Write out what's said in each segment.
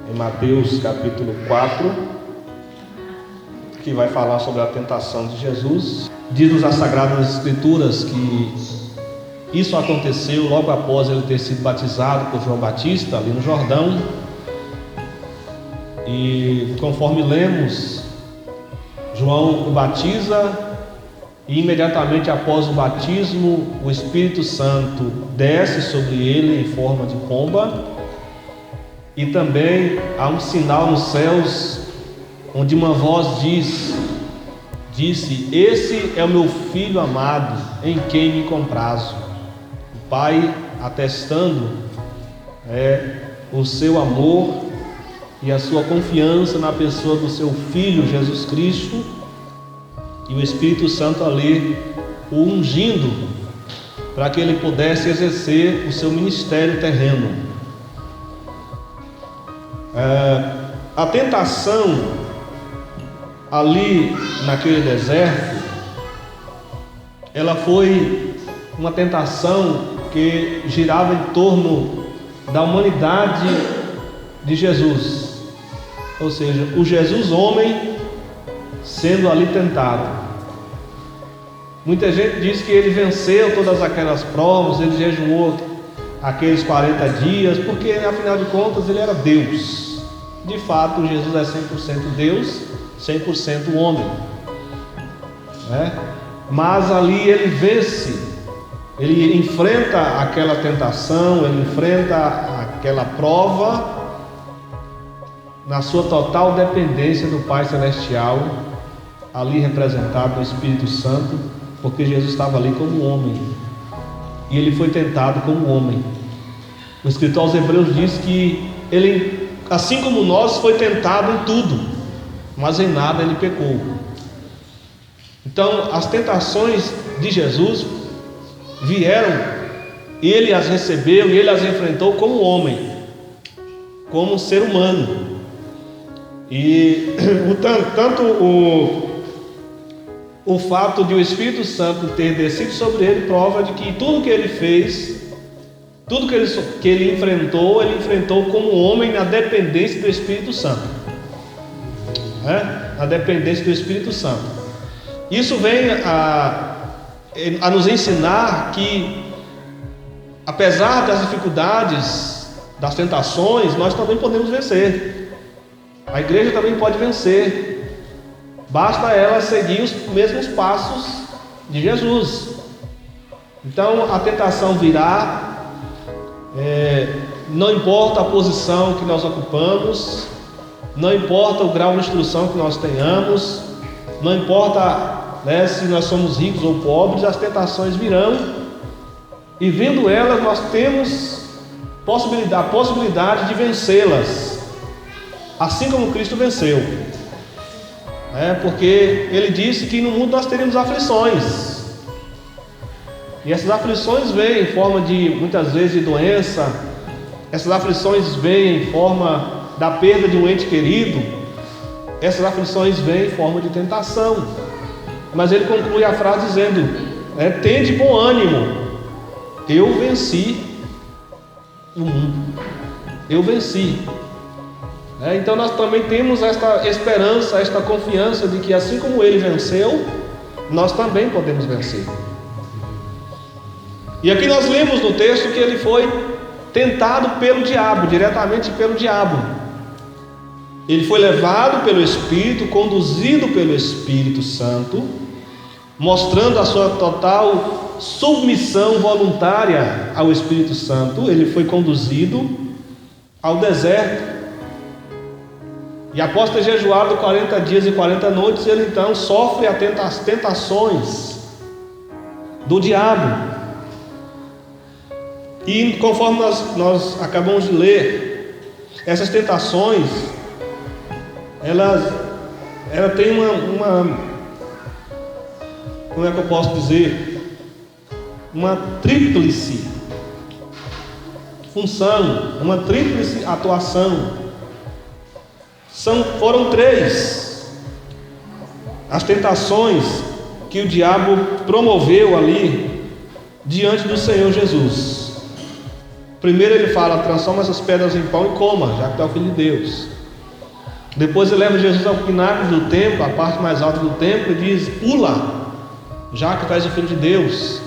em Mateus capítulo 4, que vai falar sobre a tentação de Jesus. Diz-nos as Sagradas Escrituras que isso aconteceu logo após ele ter sido batizado por João Batista ali no Jordão. E conforme lemos, João o batiza e imediatamente após o batismo o Espírito Santo desce sobre ele em forma de pomba, e também há um sinal nos céus onde uma voz disse: esse é o meu filho amado, em quem me comprazo. O Pai atestando o seu amor e a sua confiança na pessoa do seu Filho Jesus Cristo, e o Espírito Santo ali o ungindo para que ele pudesse exercer o seu ministério terreno. A tentação ali naquele deserto, ela foi uma tentação que girava em torno da humanidade de Jesus, ou seja, o Jesus homem sendo ali tentado. Muita gente diz que ele venceu todas aquelas provas, ele jejuou aqueles 40 dias, porque afinal de contas ele era Deus. De fato, Jesus é 100% Deus, 100% homem, mas ali ele vence, ele enfrenta aquela tentação, ele enfrenta aquela prova na sua total dependência do Pai Celestial, ali representado no Espírito Santo, porque Jesus estava ali como homem e ele foi tentado como homem. O escritor aos Hebreus diz que ele, assim como nós, foi tentado em tudo, mas em nada ele pecou. Então as tentações de Jesus vieram, ele as recebeu e ele as enfrentou como homem, como ser humano. E tanto o fato de o Espírito Santo ter descido sobre ele prova de que tudo que ele fez, tudo que ele enfrentou como homem na dependência do Espírito Santo, na dependência do Espírito Santo. Isso vem a nos ensinar que, apesar das dificuldades, das tentações, nós também podemos vencer. A igreja também pode vencer, basta ela seguir os mesmos passos de Jesus. Então a tentação virá, não importa a posição que nós ocupamos, não importa o grau de instrução que nós tenhamos, não importa se nós somos ricos ou pobres, as tentações virão, e vindo elas nós temos a possibilidade de vencê-las, assim como Cristo venceu, porque ele disse que no mundo nós teríamos aflições, e essas aflições vêm em forma de, muitas vezes, de doença, essas aflições vêm em forma da perda de um ente querido, essas aflições vêm em forma de tentação. Mas ele conclui a frase dizendo: tende bom ânimo, eu venci o mundo, eu venci. Então nós também temos esta esperança, esta confiança de que assim como ele venceu, nós também podemos vencer. E aqui nós lemos no texto que ele foi tentado pelo diabo, diretamente pelo diabo. Ele foi levado pelo Espírito, conduzido pelo Espírito Santo, mostrando a sua total submissão voluntária ao Espírito Santo. Ele foi conduzido ao deserto, e após ter jejuado 40 dias e 40 noites, ele então sofre as tentações do diabo. E conforme nós acabamos de ler, essas tentações, ela tem uma como é que eu posso dizer, uma tríplice função, uma tríplice atuação. Foram 3 as tentações que o diabo promoveu ali diante do Senhor Jesus. Primeiro ele fala: transforma essas pedras em pão e coma, já que tu é o Filho de Deus. Depois ele leva Jesus ao pináculo do templo, a parte mais alta do templo, e diz: pula, já que tu és o Filho de Deus.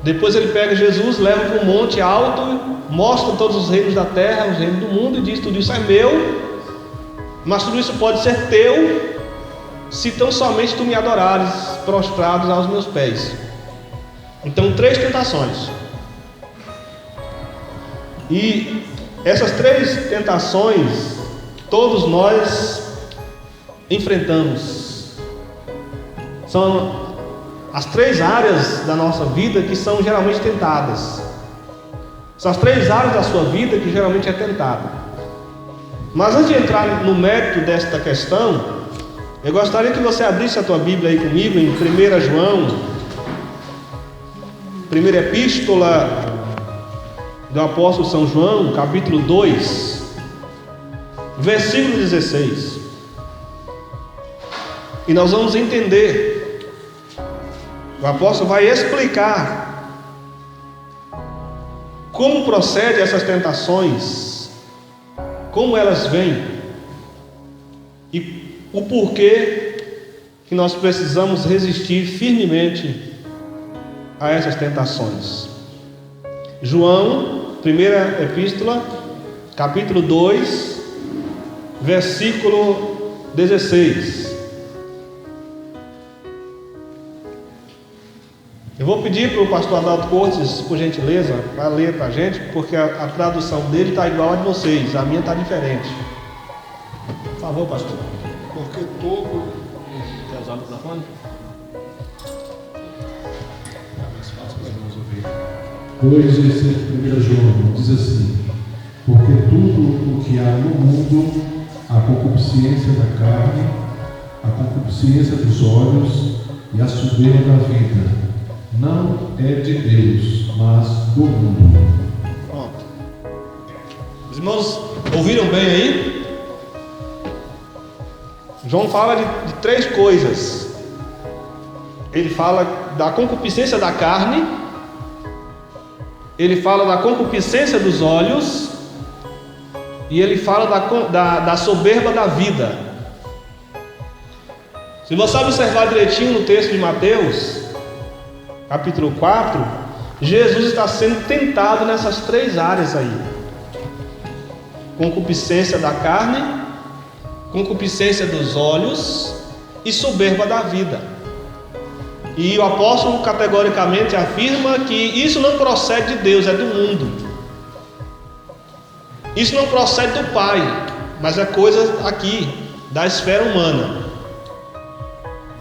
Depois ele pega Jesus, leva para um monte alto, mostra todos os reinos da terra, os reinos do mundo, e diz: tudo isso é meu, mas tudo isso pode ser teu, se tão somente tu me adorares, prostrados aos meus pés. Então, 3 tentações. E essas 3 tentações, todos nós enfrentamos. São as 3 áreas da nossa vida que são geralmente tentadas. São as 3 áreas da sua vida que geralmente é tentada. Mas antes de entrar no mérito desta questão, eu gostaria que você abrisse a tua Bíblia aí comigo em 1 João, primeira epístola do apóstolo São João, capítulo 2, versículo 16. E nós vamos entender, o apóstolo vai explicar como procede essas tentações, como elas vêm e o porquê que nós precisamos resistir firmemente a essas tentações. João, primeira epístola, capítulo 2, versículo 16. Eu vou pedir para o pastor Adalto Cortes, por gentileza, para ler para a gente, porque a tradução dele está igual a de vocês, a minha está diferente. Por favor, pastor. Porque todo... Quer usar o microfone? Pois esse 1 João diz assim: porque tudo o que há no mundo, a concupiscência da carne, a concupiscência dos olhos e a soberba da vida, não é de Deus, mas do mundo. Pronto. Os irmãos ouviram bem aí? João fala de 3 coisas. Ele fala da concupiscência da carne, ele fala da concupiscência dos olhos, e ele fala da soberba da vida. Se você observar direitinho no texto de Mateus, capítulo 4, Jesus está sendo tentado nessas 3 áreas aí: concupiscência da carne, concupiscência dos olhos e soberba da vida. E o apóstolo categoricamente afirma que isso não procede de Deus, é do mundo. Isso não procede do Pai, mas é coisa aqui, da esfera humana.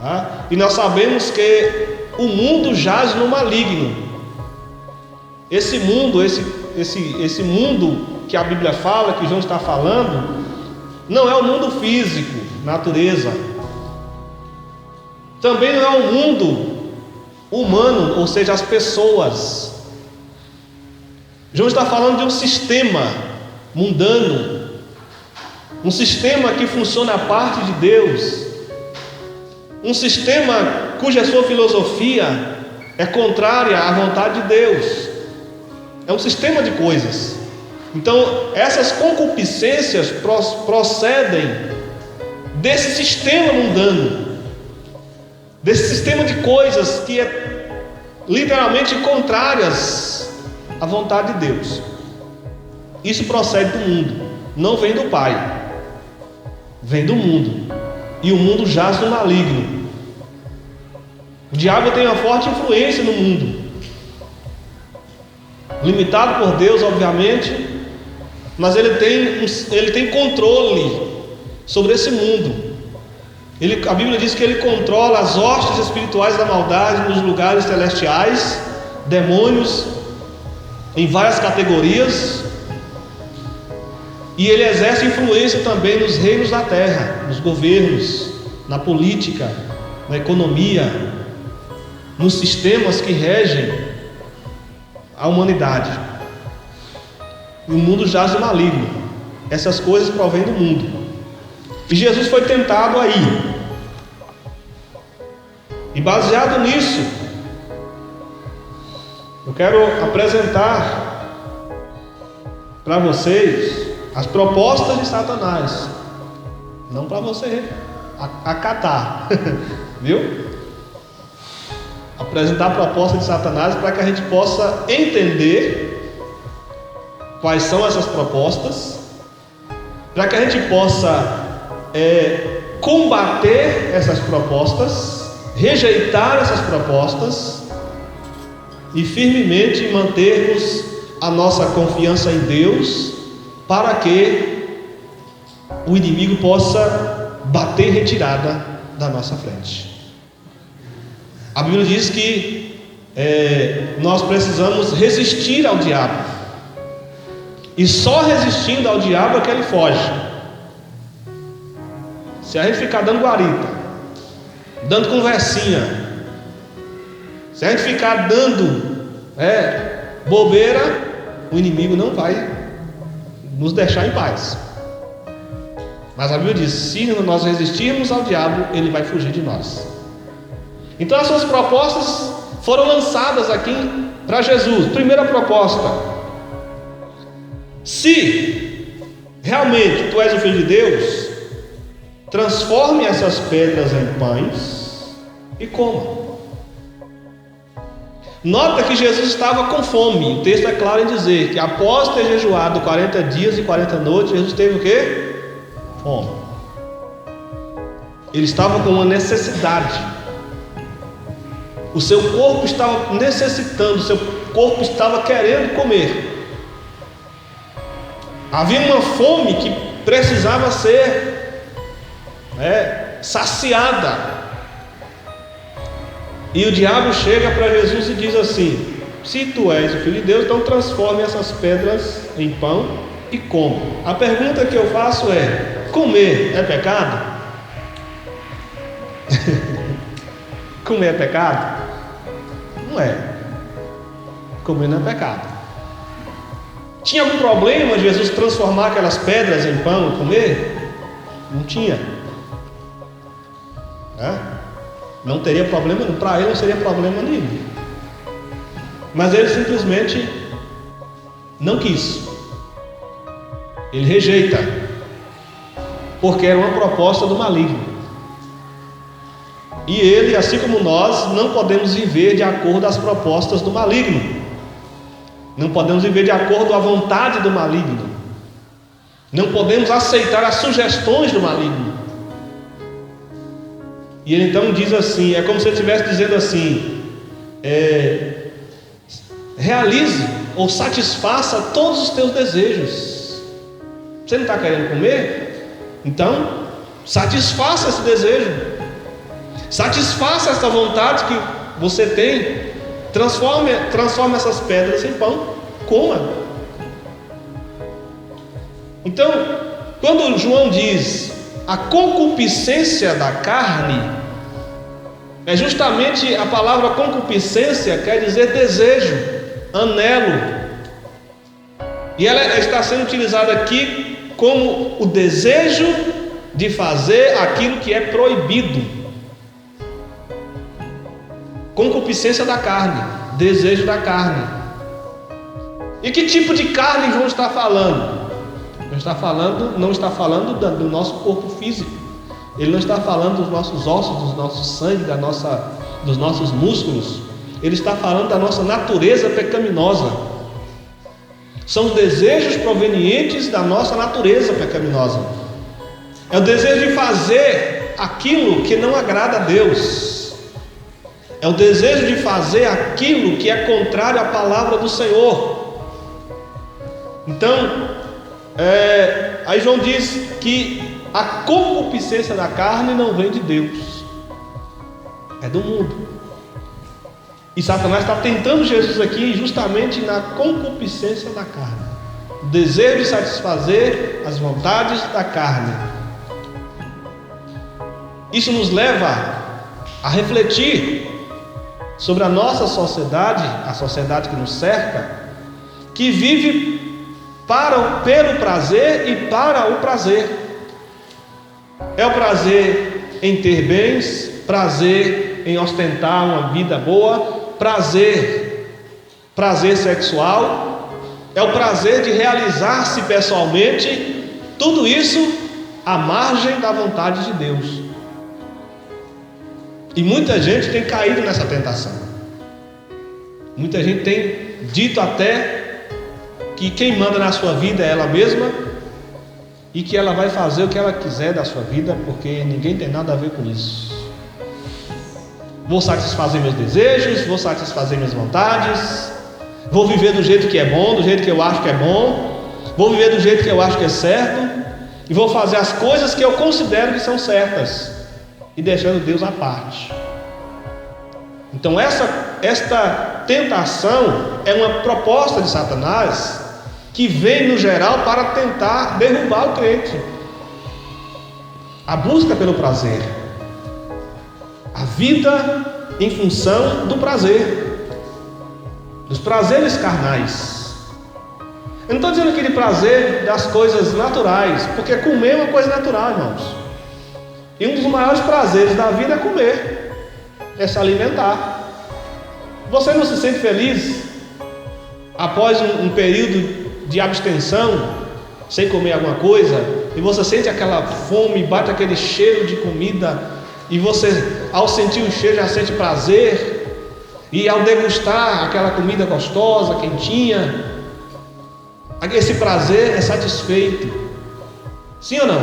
Tá? E nós sabemos que o mundo jaz no maligno. Esse mundo, esse mundo que a Bíblia fala, que João está falando, não é o mundo físico, natureza. Também não é o mundo humano, ou seja, as pessoas. João está falando de um sistema mundano, um sistema que funciona à parte de Deus, um sistema cuja sua filosofia é contrária à vontade de Deus. É um sistema de coisas. Então, essas concupiscências procedem desse sistema mundano, desse sistema de coisas que é literalmente contrárias à vontade de Deus. Isso procede do mundo, não vem do Pai, vem do mundo. E o mundo jaz no maligno. O diabo tem uma forte influência no mundo, limitado por Deus, obviamente, mas ele tem controle sobre esse mundo. A Bíblia diz que ele controla as hostes espirituais da maldade nos lugares celestiais, demônios em várias categorias, e ele exerce influência também nos reinos da terra, nos governos, na política, na economia, nos sistemas que regem a humanidade. E o mundo jaz no maligno. Essas coisas provêm do mundo. E Jesus foi tentado aí. E baseado nisso, eu quero apresentar para vocês as propostas de Satanás, não para você acatar, viu? Apresentar a proposta de Satanás para que a gente possa entender quais são essas propostas, para que a gente possa combater essas propostas, rejeitar essas propostas e firmemente mantermos a nossa confiança em Deus, para que o inimigo possa bater em retirada da nossa frente. A Bíblia diz que nós precisamos resistir ao diabo, e só resistindo ao diabo é que ele foge. Se a gente ficar dando guarita, dando conversinha, se a gente ficar dando bobeira, o inimigo não vai nos deixar em paz. Mas a Bíblia diz: se nós resistirmos ao diabo, ele vai fugir de nós. Então as suas propostas foram lançadas aqui para Jesus. Primeira proposta: se realmente tu és o Filho de Deus, transforme essas pedras em pães e coma. Nota que Jesus estava com fome. O texto é claro em dizer que após ter jejuado 40 dias e 40 noites, Jesus teve o quê? Fome. Ele estava com uma necessidade. O seu corpo estava necessitando, o seu corpo estava querendo comer. Havia uma fome que precisava ser saciada. E o diabo chega para Jesus e diz assim: se tu és o Filho de Deus, então transforme essas pedras em pão e come. A pergunta que eu faço é: comer é pecado? Comer é pecado? Não é. Comer não é pecado. Tinha algum problema Jesus transformar aquelas pedras em pão e comer? Não tinha. Não teria problema nenhum. Para ele não seria problema nenhum. Mas ele simplesmente não quis. Ele rejeita, porque era uma proposta do maligno. E ele, assim como nós, não podemos viver de acordo às propostas do maligno. Não podemos viver de acordo à vontade do maligno. Não podemos aceitar as sugestões do maligno. E ele então diz assim, é como se ele estivesse dizendo assim: realize ou satisfaça todos os teus desejos. Você não está querendo comer? Então satisfaça esse desejo, satisfaça essa vontade que você tem. Transforme essas pedras em pão, coma. Então, quando João diz a concupiscência da carne, é justamente a palavra concupiscência, quer dizer desejo, anelo. E ela está sendo utilizada aqui como o desejo de fazer aquilo que é proibido. Concupiscência da carne, desejo da carne. E que tipo de carne João está falando? Não está falando do nosso corpo físico. Ele não está falando dos nossos ossos, do nosso sangue, dos nossos músculos. Ele está falando da nossa natureza pecaminosa. São os desejos provenientes da nossa natureza pecaminosa. É o desejo de fazer aquilo que não agrada a Deus. É o desejo de fazer aquilo que é contrário à palavra do Senhor. Então, aí João diz que a concupiscência da carne não vem de Deus, é do mundo. E Satanás está tentando Jesus aqui justamente na concupiscência da carne, o desejo de satisfazer as vontades da carne. Isso nos leva a refletir sobre a nossa sociedade, a sociedade que nos cerca, que vive pelo prazer e para o prazer. É o prazer em ter bens, prazer em ostentar uma vida boa, prazer sexual, é o prazer de realizar-se pessoalmente, tudo isso à margem da vontade de Deus. E muita gente tem caído nessa tentação. Muita gente tem dito até que quem manda na sua vida é ela mesma e que ela vai fazer o que ela quiser da sua vida, porque ninguém tem nada a ver com isso. Vou satisfazer meus desejos, vou satisfazer minhas vontades, vou viver do jeito que é bom, do jeito que eu acho que é bom, vou viver do jeito que eu acho que é certo, e vou fazer as coisas que eu considero que são certas, e deixando Deus à parte. Então esta tentação é uma proposta de Satanás que vem no geral para tentar derrubar o crente. A busca pelo prazer, a vida em função do prazer, dos prazeres carnais. Eu não estou dizendo aquele prazer das coisas naturais, porque comer é uma coisa natural, irmãos. E um dos maiores prazeres da vida é comer, é se alimentar. Você não se sente feliz após um período de abstenção, sem comer alguma coisa, e você sente aquela fome, bate aquele cheiro de comida, e você, ao sentir o cheiro, já sente prazer, e ao degustar aquela comida gostosa, quentinha, esse prazer é satisfeito. Sim ou não?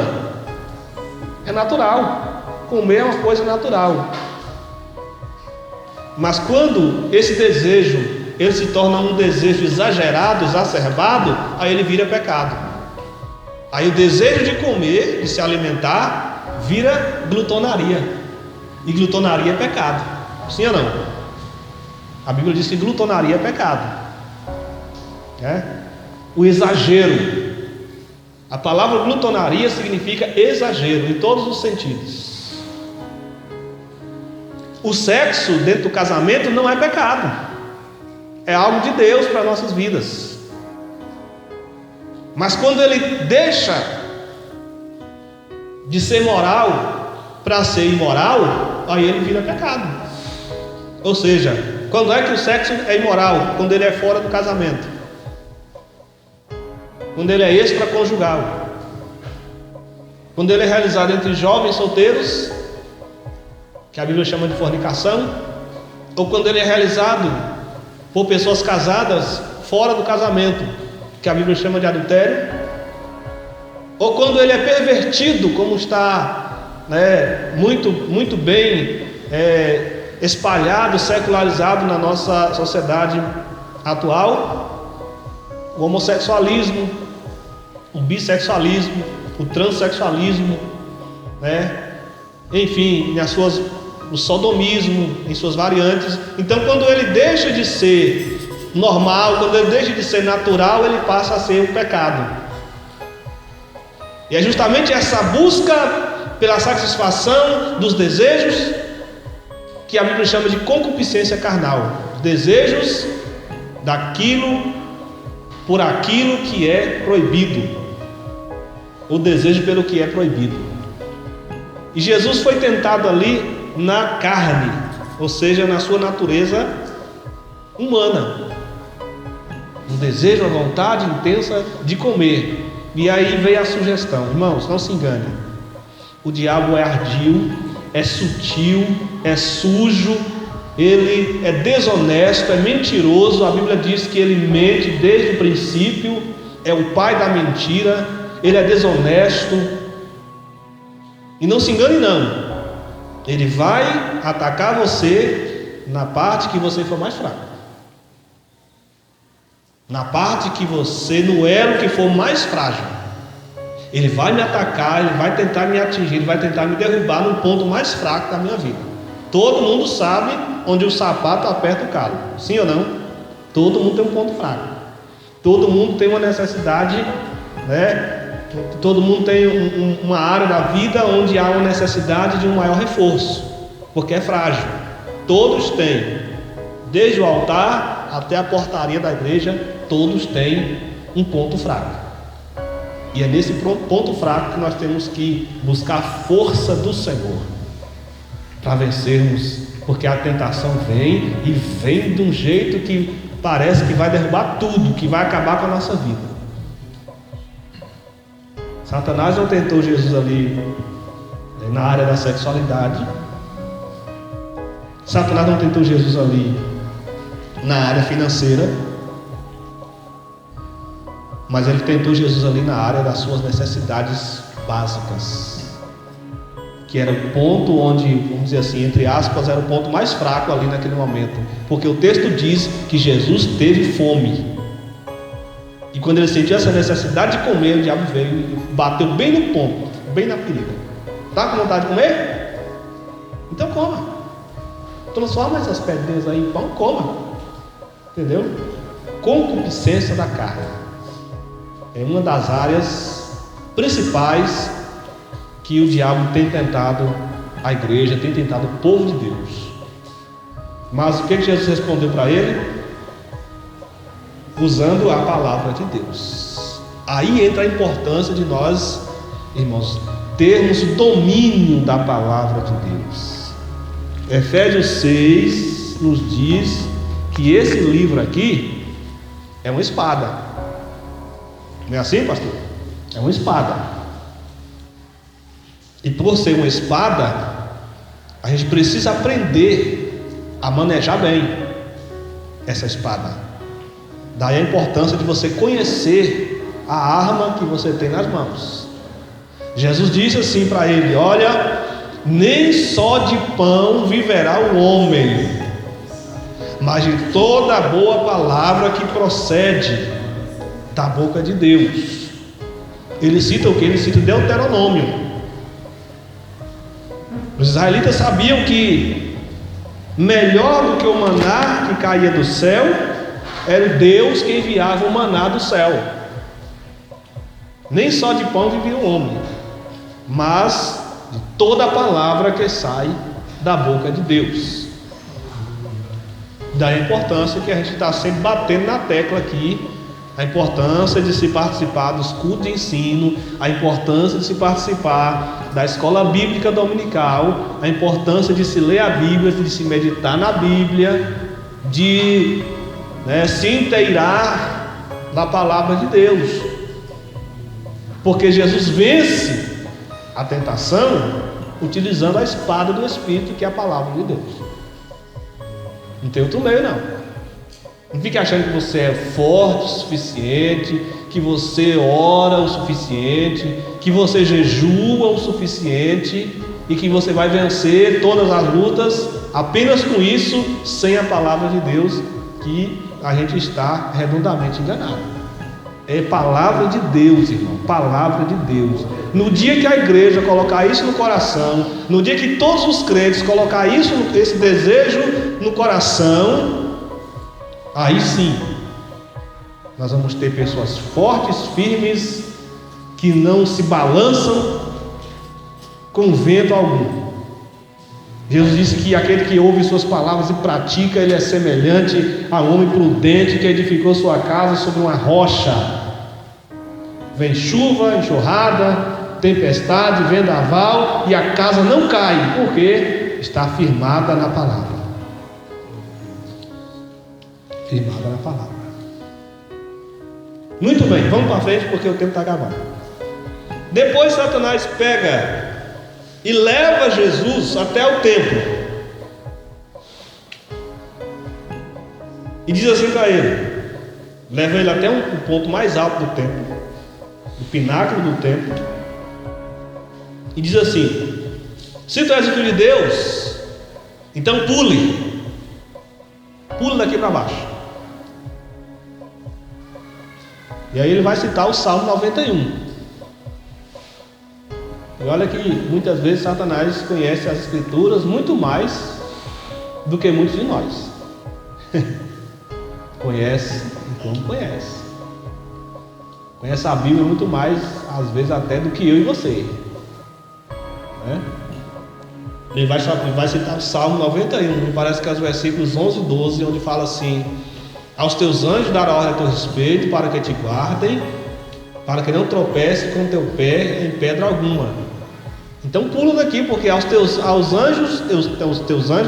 É natural. Comer é uma coisa natural. Mas quando esse desejo ele se torna um desejo exagerado, exacerbado, aí ele vira pecado. Aí o desejo de comer, de se alimentar, vira glutonaria. E glutonaria é pecado. Sim ou não? A Bíblia diz que glutonaria é pecado. O exagero. A palavra glutonaria significa exagero em todos os sentidos. O sexo dentro do casamento não é pecado. É algo de Deus para nossas vidas. Mas quando ele deixa de ser moral para ser imoral, aí ele vira pecado. Ou seja, quando é que o sexo é imoral? Quando ele é fora do casamento, quando ele é extraconjugal, quando ele é realizado entre jovens solteiros, que a Bíblia chama de fornicação, ou quando ele é realizado por pessoas casadas fora do casamento, que a Bíblia chama de adultério, ou quando ele é pervertido, como está muito bem espalhado, secularizado na nossa sociedade atual, o homossexualismo, o bissexualismo, o transexualismo, enfim, o sodomismo em suas variantes. Então, quando ele deixa de ser normal, quando ele deixa de ser natural, ele passa a ser um pecado. E é justamente essa busca pela satisfação dos desejos que a Bíblia chama de concupiscência carnal. Desejos por aquilo que é proibido, o desejo pelo que é proibido. E Jesus foi tentado ali na carne, ou seja, na sua natureza humana, um desejo, uma vontade intensa de comer. E aí veio a sugestão: irmãos, não se enganem, o diabo é ardil, é sutil, é sujo, ele é desonesto, é mentiroso. A Bíblia diz que ele mente desde o princípio, é o pai da mentira, ele é desonesto. E não se engane não, ele vai atacar você na parte que você for mais fraco, na parte que você, no elo que for mais frágil. Ele vai me atacar, ele vai tentar me atingir, ele vai tentar me derrubar no ponto mais fraco da minha vida. Todo mundo sabe onde o sapato aperta o calo, sim ou não? Todo mundo tem um ponto fraco, todo mundo tem uma necessidade, todo mundo tem uma área da vida onde há uma necessidade de um maior reforço, porque é frágil. Todos têm, desde o altar até a portaria da igreja, todos têm um ponto fraco. E é nesse ponto fraco que nós temos que buscar a força do Senhor para vencermos, porque a tentação vem, e vem de um jeito que parece que vai derrubar tudo, que vai acabar com a nossa vida. Satanás não tentou Jesus ali na área da sexualidade. Satanás não tentou Jesus ali na área financeira. Mas ele tentou Jesus ali na área das suas necessidades básicas, que era o ponto onde, vamos dizer assim, entre aspas, era o ponto mais fraco ali naquele momento, porque o texto diz que Jesus teve fome, e quando ele sentiu essa necessidade de comer, o diabo veio e bateu bem no ponto, bem na ferida. Está com vontade de comer? Então coma, transforma essas pedrinhas aí em pão, coma, entendeu? Concupiscência da carne é uma das áreas principais que o diabo tem tentado a igreja, tem tentado o povo de Deus. Mas o que Jesus respondeu para ele? Usando a palavra de Deus. Aí entra a importância de nós, irmãos, termos domínio da palavra de Deus. Efésios 6 nos diz que esse livro aqui é uma espada. Não é assim, pastor? É uma espada. E por ser uma espada, a gente precisa aprender a manejar bem essa espada. Daí a importância de você conhecer a arma que você tem nas mãos. Jesus disse assim para ele: olha, nem só de pão viverá o homem, mas de toda a boa palavra que procede da boca de Deus. Ele cita o que? Ele cita Deuteronômio. Os israelitas sabiam que melhor do que o maná que caía do céu era o Deus que enviava o maná do céu. Nem só de pão vivia o homem, mas de toda a palavra que sai da boca de Deus. Daí a importância que a gente está sempre batendo na tecla aqui, a importância de se participar dos cultos de ensino, a importância de se participar da escola bíblica dominical, a importância de se ler a Bíblia, de se meditar na Bíblia, de se inteirar da palavra de Deus, porque Jesus vence a tentação utilizando a espada do Espírito, que é a palavra de Deus. Não tem outro meio, não. Não fique achando que você é forte o suficiente, que você ora o suficiente, que você jejua o suficiente e que você vai vencer todas as lutas apenas com isso, sem a palavra de Deus, que a gente está redondamente enganado. É palavra de Deus, irmão, palavra de Deus. No dia que a igreja colocar isso no coração, no dia que todos os crentes colocar isso, esse desejo no coração, aí sim nós vamos ter pessoas fortes, firmes, que não se balançam com vento algum. Jesus disse que aquele que ouve suas palavras e pratica, ele é semelhante a um homem prudente que edificou sua casa sobre uma rocha. Vem chuva, enxurrada, tempestade, vendaval, e a casa não cai, porque está firmada na palavra. Firmada na palavra. Muito bem, vamos para frente porque o tempo está acabando. Depois Satanás pega e leva Jesus até o templo e diz assim para ele, leva ele até um ponto mais alto do templo, o pináculo do templo, e diz assim: se tu és o filho de Deus, então pule daqui para baixo. E aí ele vai citar o Salmo 91. E olha que muitas vezes Satanás conhece as Escrituras muito mais do que muitos de nós. Conhece e como conhece. Conhece a Bíblia muito mais, às vezes até do que eu e você, né? Ele vai citar o Salmo 91, me parece que é os versículos 11 e 12, onde fala assim: aos teus anjos dará ordem a teu respeito, para que te guardem, para que não tropece com teu pé em pedra alguma. Então pula daqui, porque aos teus anjos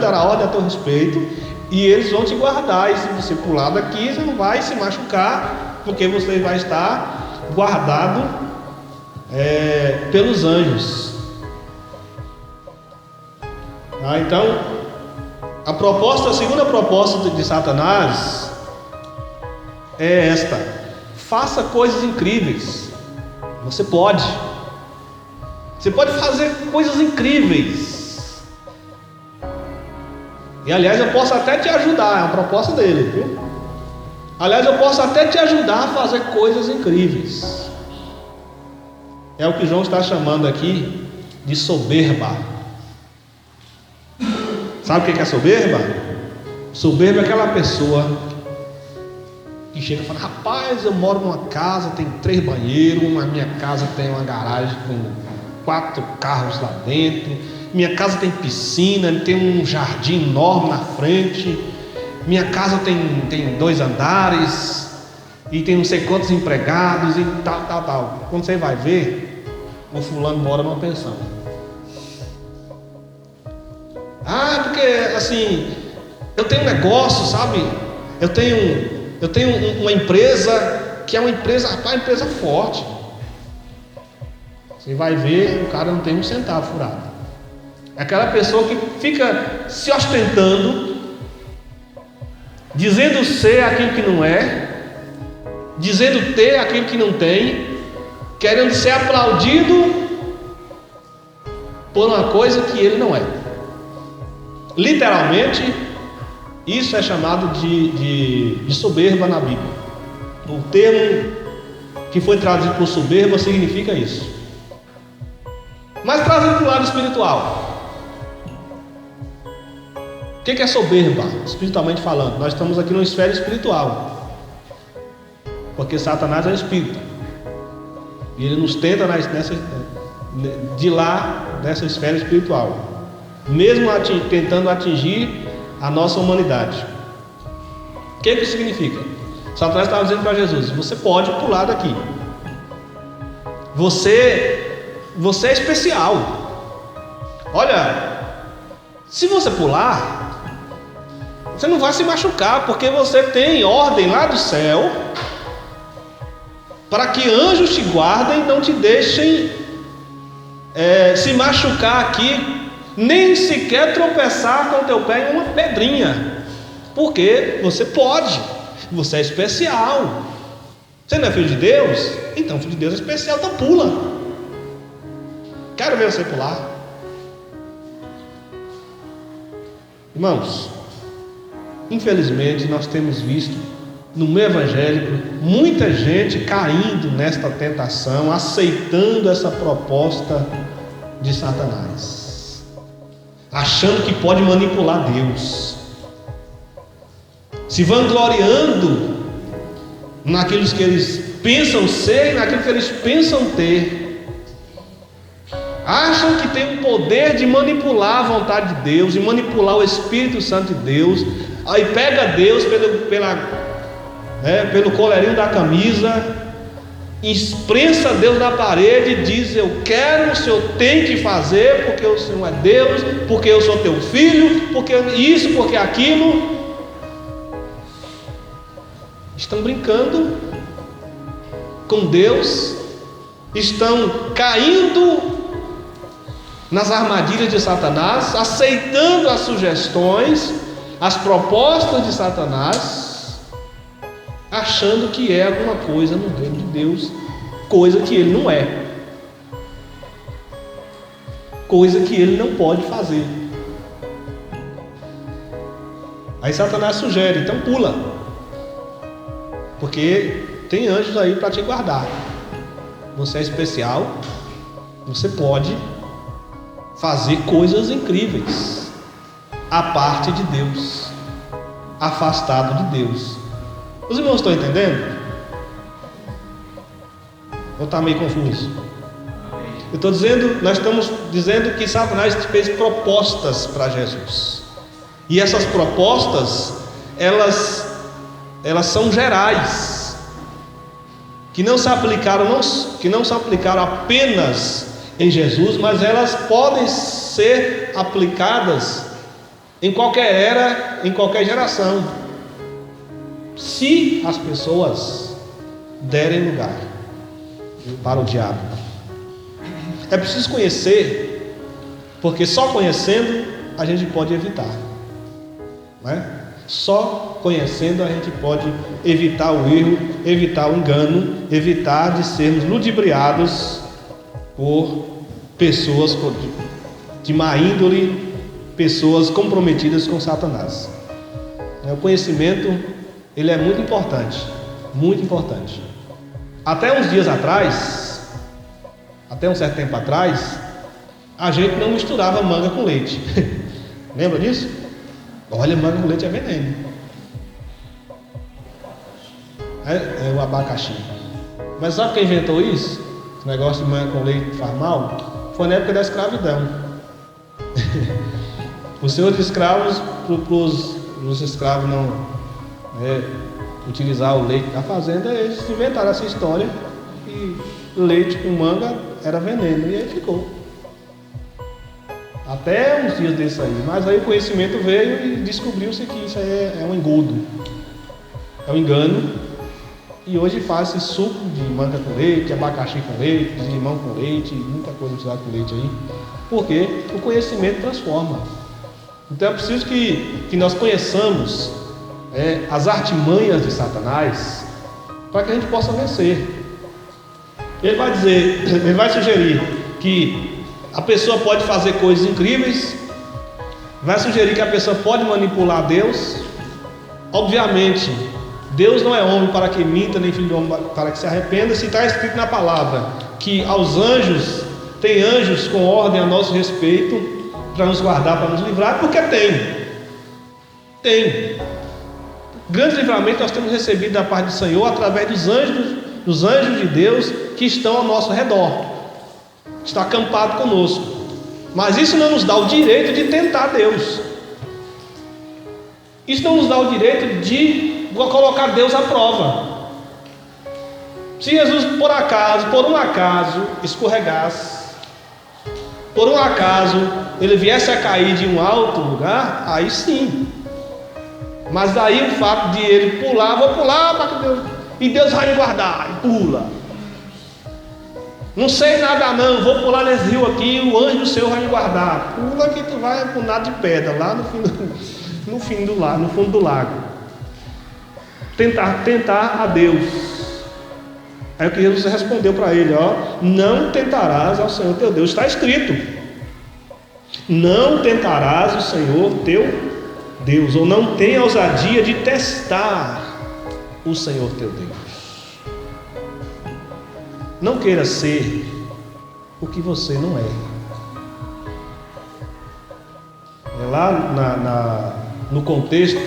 dará ordem a teu respeito, e eles vão te guardar. E se você pular daqui, você não vai se machucar, porque você vai estar guardado pelos anjos. Então, a segunda proposta de Satanás é esta: faça coisas incríveis. Você pode fazer coisas incríveis. E aliás, eu posso até te ajudar, é uma proposta dele, viu? Aliás, eu posso até te ajudar a fazer coisas incríveis. É o que João está chamando aqui de soberba. Sabe o que é soberba? Soberba é aquela pessoa que chega e fala: rapaz, eu moro numa casa, tem 3 banheiros, a minha casa tem uma garagem com 4 carros lá dentro, minha casa tem piscina, tem um jardim enorme na frente, minha casa tem 2 andares e tem não sei quantos empregados e tal. Quando você vai ver, o fulano mora numa pensão. Porque assim, eu tenho um negócio, sabe? Eu tenho uma empresa que é uma empresa forte. Você vai ver, o cara não tem um centavo furado. É aquela pessoa que fica se ostentando, dizendo ser aquilo que não é, dizendo ter aquilo que não tem, querendo ser aplaudido por uma coisa que ele não é. Literalmente, isso é chamado de soberba na Bíblia. O termo que foi traduzido por soberba significa isso. Mas trazendo para o lado espiritual, o que é soberba, espiritualmente falando? Nós estamos aqui numa esfera espiritual, porque Satanás é um espírito, e ele nos tenta nessa esfera espiritual, mesmo tentando atingir a nossa humanidade. O que isso significa? Satanás estava dizendo para Jesus: você pode pular daqui, você é especial. Olha, se você pular, você não vai se machucar, porque você tem ordem lá do céu para que anjos te guardem, não te deixem se machucar aqui, nem sequer tropeçar com o teu pé em uma pedrinha, porque você pode, você é especial. Você não é filho de Deus? Então filho de Deus é especial, então pula. Quero ver você pular. Irmãos, infelizmente nós temos visto no meio evangélico muita gente caindo nesta tentação, aceitando essa proposta de Satanás, achando que pode manipular Deus, se vangloriando naquilo que eles pensam ser e naquilo que eles pensam ter. Acham que tem o poder de manipular a vontade de Deus, de manipular o Espírito Santo de Deus. Aí pega Deus pelo coleirinho da camisa, imprensa Deus na parede e diz: eu quero, o Senhor tem que fazer, porque o Senhor é Deus, porque eu sou teu filho, porque isso, porque aquilo. Estão brincando com Deus, estão caindo nas armadilhas de Satanás, aceitando as sugestões, as propostas de Satanás, achando que é alguma coisa no reino de Deus, coisa que ele não é, coisa que ele não pode fazer. Aí Satanás sugere: então pula, porque tem anjos aí para te guardar. Você é especial, você pode fazer coisas incríveis à parte de Deus, afastado de Deus. Os irmãos estão entendendo? Ou está meio confuso? Nós estamos dizendo que Satanás fez propostas para Jesus, e essas propostas elas são gerais, que não se aplicaram apenas em Jesus, mas elas podem ser aplicadas em qualquer era, em qualquer geração, se as pessoas derem lugar para o diabo. É preciso conhecer, porque só conhecendo a gente pode evitar, não é? Só conhecendo a gente pode evitar o erro, evitar o engano, evitar de sermos ludibriados por pessoas de má índole, pessoas comprometidas com Satanás. O conhecimento, ele é muito importante, muito importante. Até uns dias atrás, até um certo tempo atrás, a gente não misturava manga com leite. Lembra disso? Olha, manga com leite é veneno. É o abacaxi. Mas sabe quem inventou isso? Esse negócio de manga com leite faz mal? Foi na época da escravidão. Os senhores escravos, para os escravos não utilizar o leite da fazenda, eles inventaram essa história e leite com manga era veneno, e aí ficou. Até uns dias desse aí. Mas aí o conhecimento veio e descobriu-se que isso aí é um engodo, é um engano. E hoje faz-se suco de manga com leite, abacaxi com leite, de limão com leite, muita coisa misturada com leite aí, porque o conhecimento transforma. Então é preciso que nós conheçamos as artimanhas de Satanás, para que a gente possa vencer. Ele vai dizer, ele vai sugerir que a pessoa pode fazer coisas incríveis, vai sugerir que a pessoa pode manipular Deus. Obviamente, Deus não é homem para que minta, nem filho de homem para que se arrependa. Se está escrito na palavra que aos anjos, tem anjos com ordem a nosso respeito, para nos guardar, para nos livrar, porque tem grande livramento nós temos recebido da parte do Senhor através dos anjos de Deus que estão ao nosso redor, está acampado conosco. Mas isso não nos dá o direito de tentar Deus. Isso não nos dá o direito de colocar Deus à prova. Se Jesus por um acaso escorregasse, por um acaso ele viesse a cair de um alto lugar, aí sim. Mas daí o fato de ele pular, vou pular para que Deus, e Deus vai me guardar, e pula. Não sei nadar não, vou pular nesse rio aqui, o anjo do Senhor vai me guardar. Pula que tu vai para o nado de pedra, lá no fundo do lago. Tentar a Deus. Aí o que Jesus respondeu para ele, não tentarás ao Senhor teu Deus, está escrito. Não tentarás o Senhor teu Deus, ou não tenha ousadia de testar o Senhor teu Deus. Não queira ser o que você não é. Lá no contexto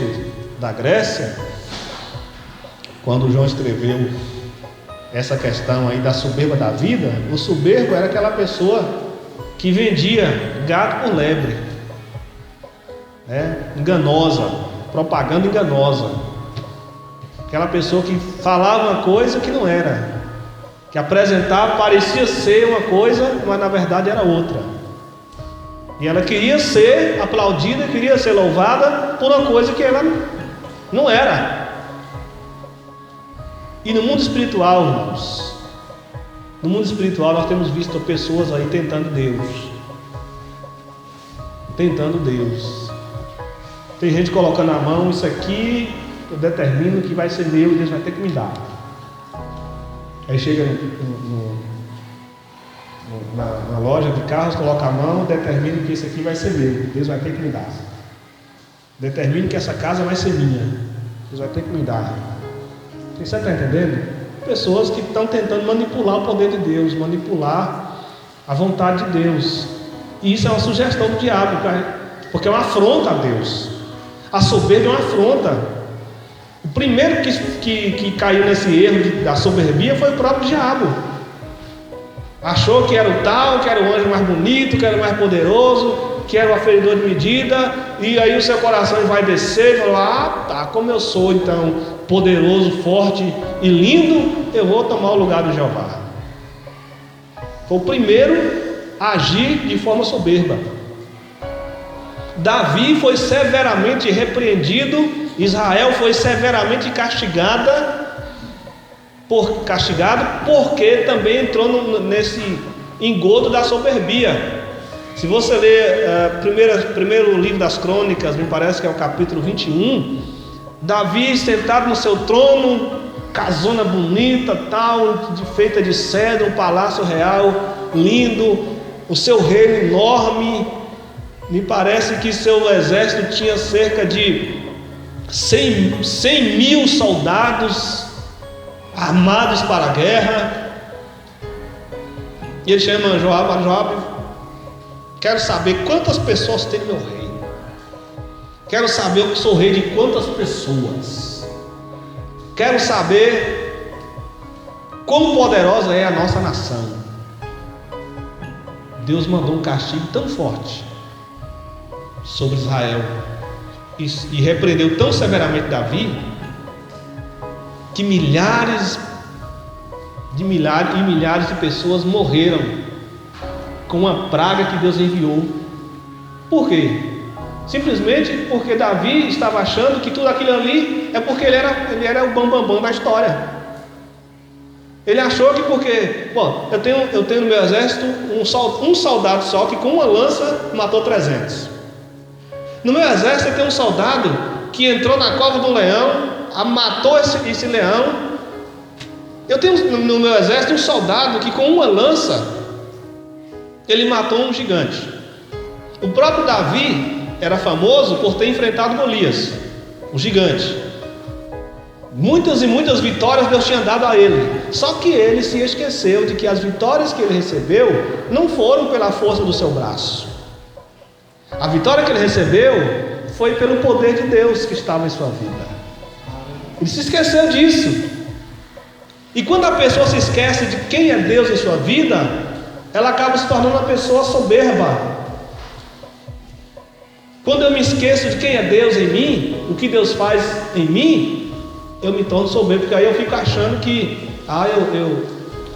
da Grécia, quando João escreveu essa questão aí da soberba da vida, o soberbo era aquela pessoa que vendia gato por lebre, enganosa, propaganda enganosa, aquela pessoa que falava uma coisa que não era, que apresentava, parecia ser uma coisa, mas na verdade era outra, e ela queria ser aplaudida, queria ser louvada por uma coisa que ela não era. E no mundo espiritual, irmãos, no mundo espiritual nós temos visto pessoas aí tentando Deus. Tem gente colocando a mão, isso aqui eu determino que vai ser meu e Deus vai ter que me dar. Aí chega na loja de carros, coloca a mão, determina que isso aqui vai ser meu, Deus vai ter que me dar. Determine que essa casa vai ser minha, Deus vai ter que me dar. Você está entendendo? Pessoas que estão tentando manipular o poder de Deus, manipular a vontade de Deus. E isso é uma sugestão do diabo, porque é uma afronta a Deus. A soberba é uma afronta. O primeiro que caiu nesse erro da soberbia foi o próprio diabo. Achou que era o tal, que era o anjo mais bonito, que era o mais poderoso, que era o aferidor de medida, e aí o seu coração vai descer e falar: tá, como eu sou então poderoso, forte e lindo, eu vou tomar o lugar do Jeová. Foi o primeiro a agir de forma soberba. Davi foi severamente repreendido, Israel foi severamente castigado porque também entrou nesse engodo da soberbia. Se você ler primeiro livro das Crônicas, me parece que é o capítulo 21, Davi sentado no seu trono, casona bonita, tal, feita de cedro, um palácio real lindo, o seu reino enorme. Me parece que seu exército tinha cerca de 100 mil soldados armados para a guerra. E ele chama Joabe, quero saber quantas pessoas tem meu reino. Quero saber eu sou rei de quantas pessoas. Quero saber quão poderosa é a nossa nação. Deus mandou um castigo tão forte sobre Israel e repreendeu tão severamente Davi, que milhares de pessoas morreram com uma praga que Deus enviou. Por quê? Simplesmente porque Davi estava achando que tudo aquilo ali é porque ele era o bambambam da história. Ele achou que porque, eu tenho no meu exército um soldado só que com uma lança matou 300. No meu exército tem um soldado que entrou na cova do leão, matou esse leão. Eu tenho no meu exército um soldado que com uma lança ele matou um gigante. O próprio Davi era famoso por ter enfrentado Golias, o gigante. Muitas e muitas vitórias Deus tinha dado a ele. Só que ele se esqueceu de que as vitórias que ele recebeu não foram pela força do seu braço. A vitória que ele recebeu foi pelo poder de Deus que estava em sua vida. Ele se esqueceu disso. E quando a pessoa se esquece de quem é Deus em sua vida, ela acaba se tornando uma pessoa soberba. Quando eu me esqueço de quem é Deus em mim, o que Deus faz em mim, eu me torno soberbo, porque aí eu fico achando que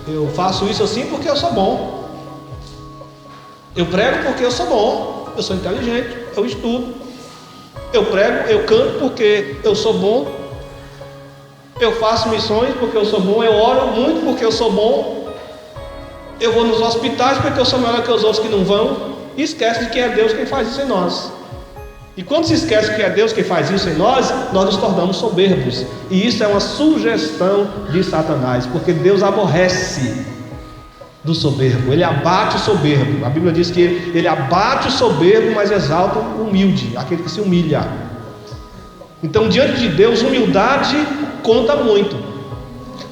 eu faço isso assim porque eu sou bom. Eu prego porque eu sou bom. Eu sou inteligente, eu estudo. Eu prego, eu canto porque eu sou bom. Eu faço missões porque eu sou bom. Eu oro muito porque eu sou bom. Eu vou nos hospitais porque eu sou melhor que os outros que não vão. E esquece de que é Deus quem faz isso em nós. E quando se esquece que é Deus quem faz isso em nós nos tornamos soberbos. E isso é uma sugestão de Satanás, porque Deus aborrece do soberbo, ele abate o soberbo. A Bíblia diz que ele abate o soberbo, mas exalta o humilde, aquele que se humilha. Então, diante de Deus, humildade conta muito.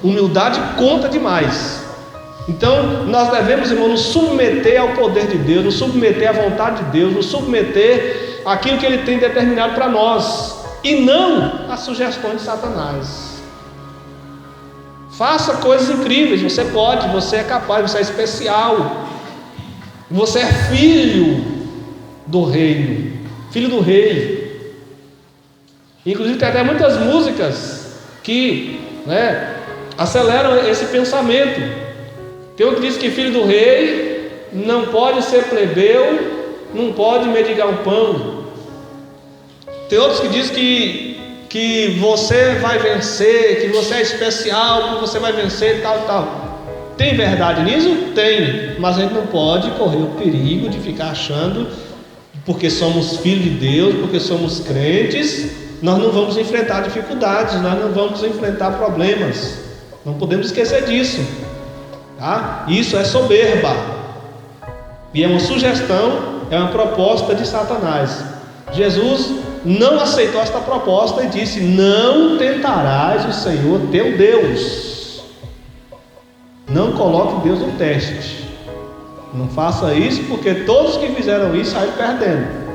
Humildade conta demais. Então, nós devemos, irmão, nos submeter ao poder de Deus, nos submeter à vontade de Deus, nos submeter àquilo que Ele tem determinado para nós, e não às sugestões de Satanás. Faça coisas incríveis, você pode, você é capaz, você é especial. Você é filho do reino, filho do rei. Inclusive tem até muitas músicas que aceleram esse pensamento. Tem outro que diz que filho do rei não pode ser plebeu, não pode mendigar um pão. Tem outros que diz que você vai vencer, que você é especial, que você vai vencer, tal. Tem verdade nisso? Tem, mas a gente não pode correr o perigo de ficar achando, porque somos filhos de Deus, porque somos crentes, nós não vamos enfrentar dificuldades, nós não vamos enfrentar problemas. Não podemos esquecer disso, tá? Isso é soberba, e é uma sugestão, é uma proposta de Satanás. Jesus não aceitou esta proposta e disse: não tentarás o Senhor teu Deus. Não coloque Deus no teste. Não faça isso, porque todos que fizeram isso saíram perdendo.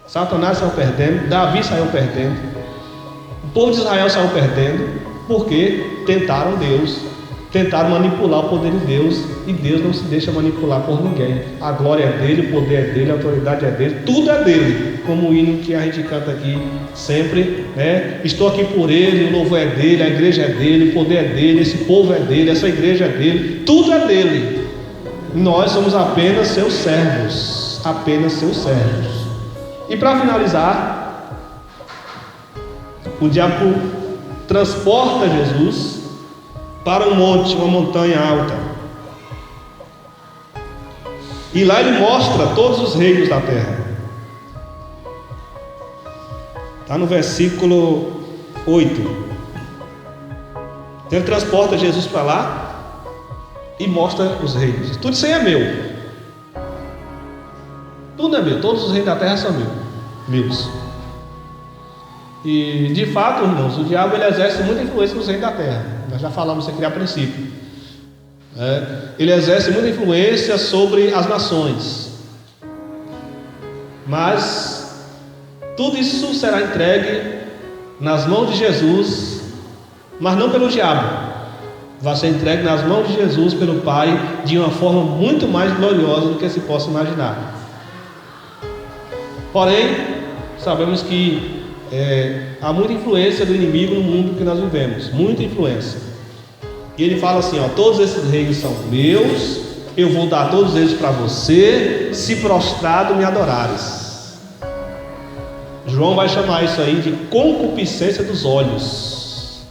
Satanás saiu perdendo, Davi saiu perdendo, o povo de Israel saiu perdendo, porque tentaram Deus, tentaram manipular o poder de Deus, e Deus não se deixa manipular por ninguém. A glória é dele, o poder é dele, a autoridade é dele, tudo é dele, como o hino que a gente canta aqui sempre, estou aqui por ele, o louvor é dele, a igreja é dele, o poder é dele, esse povo é dele, essa igreja é dele, tudo é dele. Nós somos apenas seus servos, apenas seus servos. E para finalizar, o diabo transporta Jesus para um monte, uma montanha alta. E lá ele mostra todos os reinos da terra. Está no versículo 8. Então ele transporta Jesus para lá e mostra os reinos. Tudo isso aí é meu. Tudo é meu. Todos os reinos da terra são meus. E de fato, irmãos, o diabo ele exerce muita influência nos reinos da terra. Nós já falamos isso aqui a princípio. Ele exerce muita influência sobre as nações. Mas tudo isso será entregue nas mãos de Jesus, mas não pelo diabo. Vai ser entregue nas mãos de Jesus pelo Pai de uma forma muito mais gloriosa do que se possa imaginar. Porém, sabemos que há muita influência do inimigo no mundo que nós vivemos, muita influência. E ele fala assim: todos esses reinos são meus, eu vou dar todos eles para você, se prostrado me adorares. João vai chamar isso aí de concupiscência dos olhos,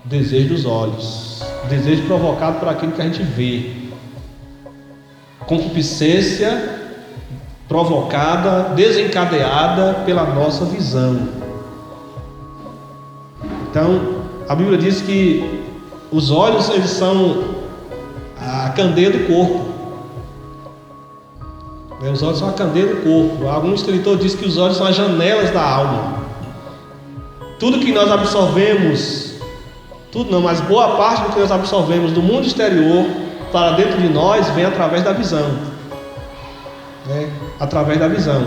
desejo dos olhos, desejo provocado por aquilo que a gente vê, concupiscência provocada, desencadeada pela nossa visão. Então, a Bíblia diz que os olhos, eles são a candeia do corpo. Os olhos são a candeia do corpo. Algum escritor diz que os olhos são as janelas da alma. Tudo que nós absorvemos, tudo não, mas boa parte do que nós absorvemos do mundo exterior para dentro de nós vem através da visão. Através da visão.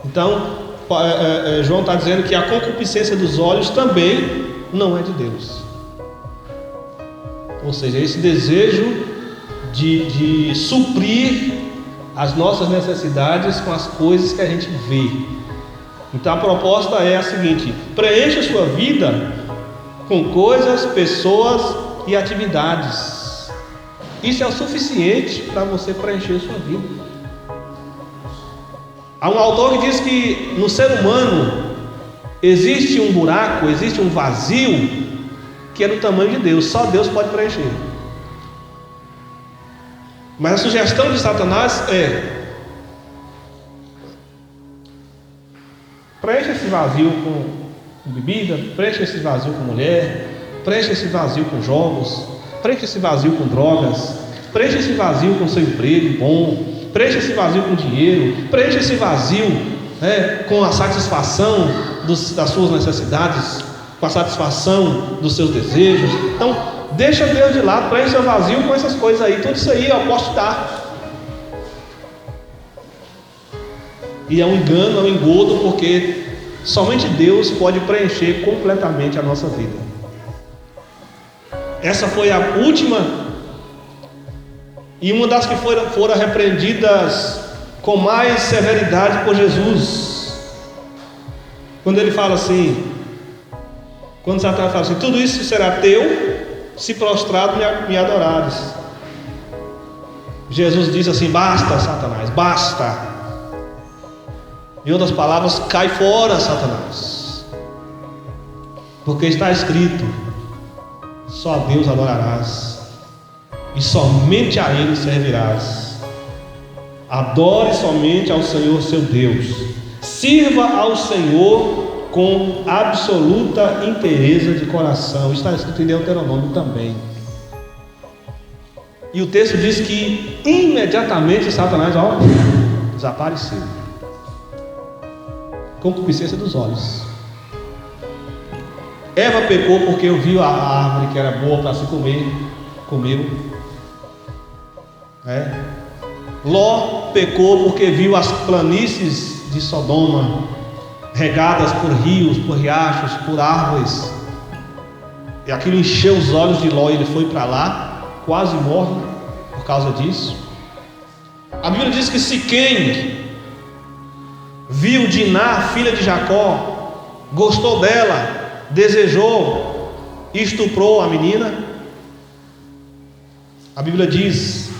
Então, João está dizendo que a concupiscência dos olhos também não é de Deus. Ou seja, esse desejo de suprir as nossas necessidades com as coisas que a gente vê. Então a proposta é a seguinte: preencha a sua vida com coisas, pessoas e atividades. Isso é o suficiente para você preencher a sua vida. Há um autor que diz que no ser humano existe um buraco, existe um vazio que é do tamanho de Deus, só Deus pode preencher. Mas a sugestão de Satanás é: preencha esse vazio com bebida, preencha esse vazio com mulher, preencha esse vazio com jogos, preencha esse vazio com drogas, preencha esse vazio com seu emprego bom, preencha esse vazio com dinheiro, preencha esse vazio com a satisfação das suas necessidades, com a satisfação dos seus desejos. Então, deixa Deus de lado, preencha o vazio com essas coisas aí. Tudo isso aí eu posso dar. E é um engano, é um engodo, porque somente Deus pode preencher completamente a nossa vida. Essa foi a última e uma das que foram repreendidas com mais severidade por Jesus, quando ele fala assim, quando Satanás fala assim: tudo isso será teu, se prostrado me adorares. Jesus diz assim: basta, Satanás, basta. Em outras palavras, cai fora, Satanás, porque está escrito: só a Deus adorarás e somente a Ele servirás. Adore somente ao Senhor seu Deus, sirva ao Senhor com absoluta inteireza de coração. Está escrito em Deuteronômio também. E o texto diz que imediatamente Satanás desapareceu. Concupiscência dos olhos. Eva pecou porque viu a árvore que era boa para se comer, comeu. Ló pecou porque viu as planícies de Sodoma regadas por rios, por riachos, por árvores, e aquilo encheu os olhos de Ló e ele foi para lá, quase morre por causa disso. A Bíblia diz que Siquém viu Diná, filha de Jacó, gostou dela, desejou e estuprou a menina. A Bíblia diz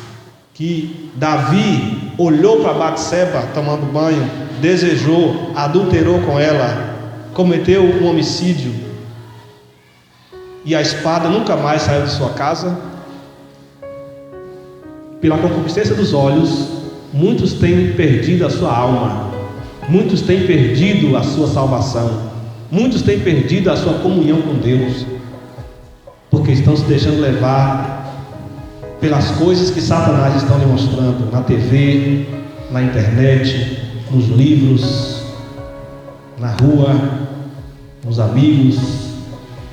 que Davi olhou para Batseba tomando banho, desejou, adulterou com ela, cometeu um homicídio, e a espada nunca mais saiu de sua casa. Pela concupiscência dos olhos, muitos têm perdido a sua alma, muitos têm perdido a sua salvação, muitos têm perdido a sua comunhão com Deus, porque estão se deixando levar pelas coisas que Satanás está lhe mostrando na TV, na internet, nos livros, na rua, nos amigos,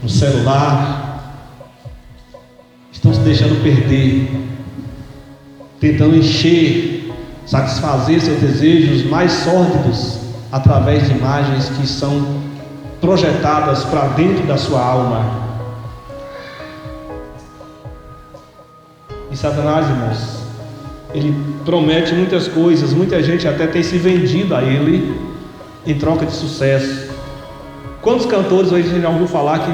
no celular. Estão se deixando perder, tentando encher, satisfazer seus desejos mais sórdidos através de imagens que são projetadas para dentro da sua alma. E Satanás, irmãos, ele promete muitas coisas, muita gente até tem se vendido a ele em troca de sucesso. Quantos cantores hoje a gente já ouviu falar que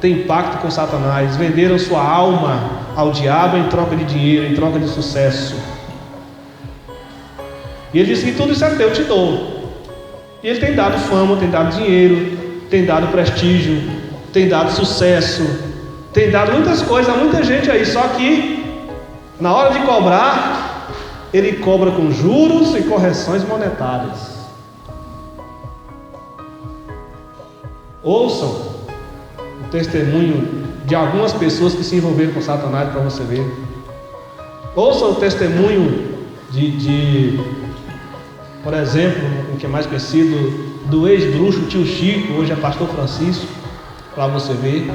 tem pacto com Satanás, venderam sua alma ao diabo em troca de dinheiro, em troca de sucesso? E ele disse que tudo isso é teu, eu te dou. E ele tem dado fama, tem dado dinheiro, tem dado prestígio, tem dado sucesso, tem dado muitas coisas a muita gente aí, só que na hora de cobrar, ele cobra com juros e correções monetárias. Ouçam o testemunho de algumas pessoas que se envolveram com Satanás para você ver. Ouçam o testemunho por exemplo, o que é mais conhecido, do ex-bruxo tio Chico, hoje é pastor Francisco, para você ver.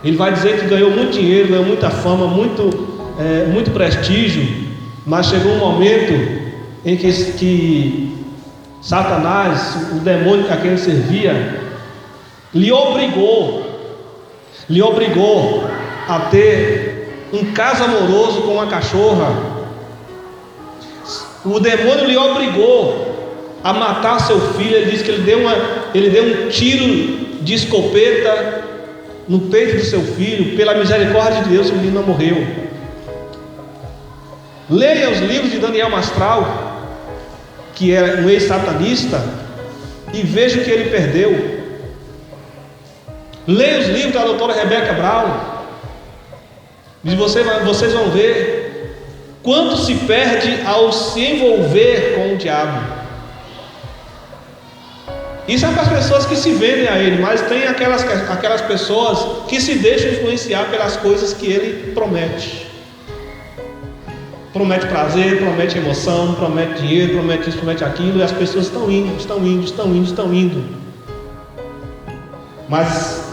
Ele vai dizer que ganhou muito dinheiro, ganhou muita fama, muito prestígio, mas chegou um momento em que Satanás, o demônio a quem ele servia, lhe obrigou a ter um caso amoroso com uma cachorra. O demônio lhe obrigou a matar seu filho. Ele disse que ele deu um tiro de escopeta no peito do seu filho. Pela misericórdia de Deus, o menino não morreu. Leia os livros de Daniel Mastral, que é um ex-satanista, e veja o que ele perdeu. Leia os livros da doutora Rebecca Brown, e vocês vão ver quanto se perde ao se envolver com o diabo. Isso é para as pessoas que se vendem a ele, mas tem aquelas pessoas que se deixam influenciar pelas coisas que ele promete. Promete prazer, promete emoção, promete dinheiro, promete isso, promete aquilo, e as pessoas estão indo. Mas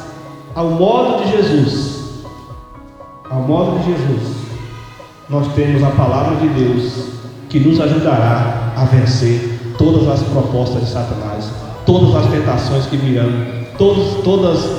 ao modo de Jesus, nós temos a palavra de Deus que nos ajudará a vencer todas as propostas de Satanás, todas as tentações que virão, todas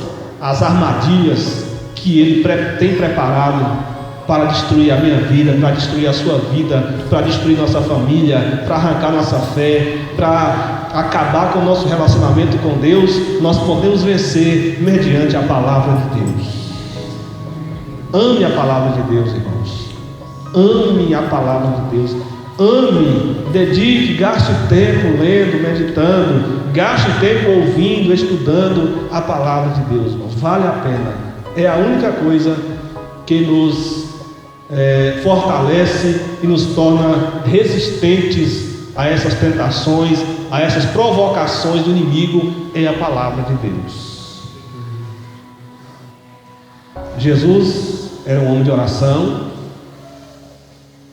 as armadilhas que ele tem preparado para destruir a minha vida, para destruir a sua vida, para destruir nossa família, para arrancar nossa fé, para acabar com o nosso relacionamento com Deus. Nós podemos vencer mediante a palavra de Deus. Ame a palavra de Deus, irmãos. Ame a palavra de Deus. Ame, dedique, gaste tempo lendo, meditando, gaste tempo ouvindo, estudando a palavra de Deus, irmãos. Vale a pena. É a única coisa que nos fortalece e nos torna resistentes a essas tentações, a essas provocações do inimigo, é a palavra de Deus. Jesus era um homem de oração.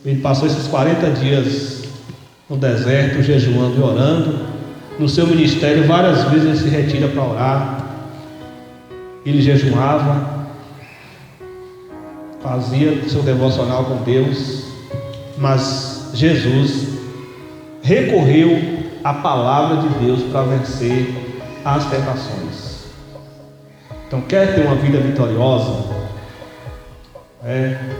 Ele passou esses 40 dias no deserto, jejuando e orando. No seu ministério, várias vezes ele se retira para orar. Ele jejuava, fazia seu devocional com Deus, mas Jesus recorreu à palavra de Deus para vencer as tentações. Então, quer ter uma vida vitoriosa?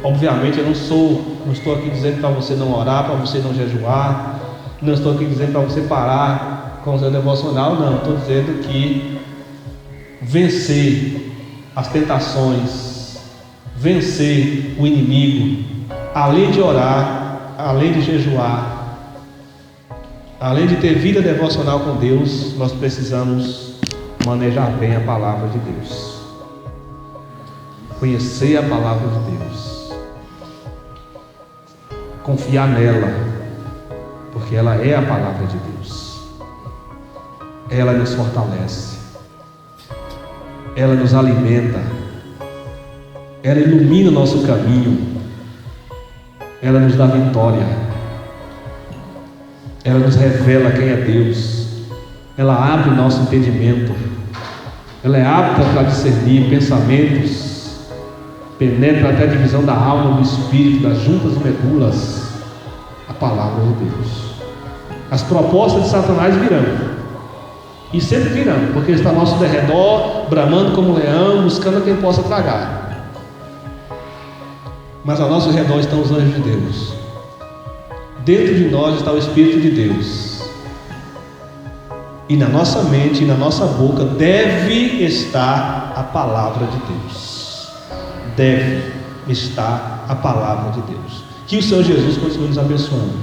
Obviamente eu não estou aqui dizendo para você não orar, para você não jejuar, não estou aqui dizendo para você parar com o seu devocional, não. Estou dizendo que vencer as tentações, vencer o inimigo, além de orar, além de jejuar, além de ter vida devocional com Deus, nós precisamos manejar bem a palavra de Deus, conhecer a palavra de Deus, confiar nela, porque ela é a palavra de Deus. Ela nos fortalece, ela nos alimenta, ela ilumina o nosso caminho, ela nos dá vitória, ela nos revela quem é Deus, ela abre o nosso entendimento, ela é apta para discernir pensamentos, penetra até a divisão da alma, do espírito, das juntas e medulas. A palavra de Deus. As propostas de Satanás virão, e sempre virão, porque ele está ao nosso derredor, bramando como um leão, buscando quem possa tragar. Mas ao nosso redor estão os anjos de Deus, dentro de nós está o Espírito de Deus, e na nossa mente e na nossa boca deve estar a palavra de Deus. Deve estar a palavra de Deus. Que o Senhor Jesus continue nos abençoando.